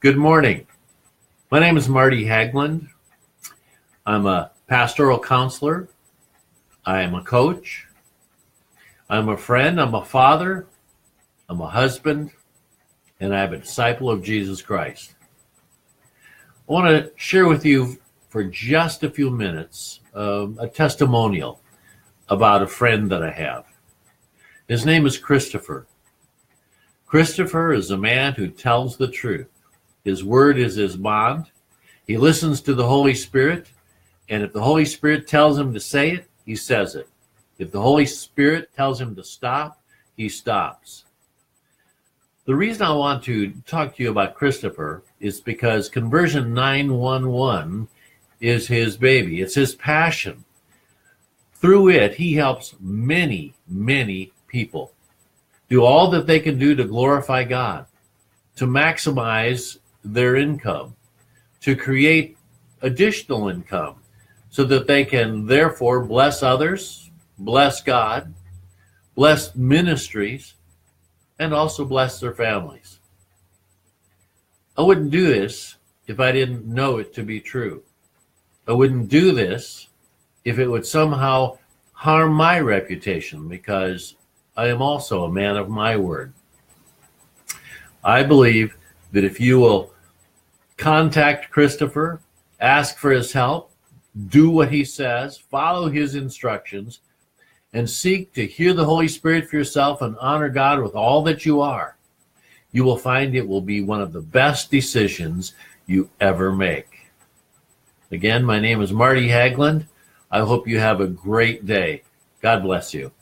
Good morning. My name is Marty Haglund. I'm a pastoral counselor. I am a coach. I'm a friend. I'm a father. I'm a husband. And I'm a disciple of Jesus Christ. I want to share with you for just a few minutes a testimonial about a friend that I have. His name is Christopher. Christopher is a man who tells the truth. His word is his bond. He listens to the Holy Spirit, and if the Holy Spirit tells him to say it, he says it. If the Holy Spirit tells him to stop, he stops. The reason I want to talk to you about Christopher is because Conversion 911 is his baby. It's his passion. Through it, he helps many, many people do all that they can do to glorify God, to maximize their income, to create additional income so that they can therefore bless others, bless God, bless ministries, and also bless their families. I wouldn't do this if I didn't know it to be true. I wouldn't do this if it would somehow harm my reputation, because I am also a man of my word. I believe that if you will contact Christopher, ask for his help, do what he says, follow his instructions, and seek to hear the Holy Spirit for yourself and honor God with all that you are, you will find it will be one of the best decisions you ever make. Again, my name is Marty Haglund. I hope you have a great day. God bless you.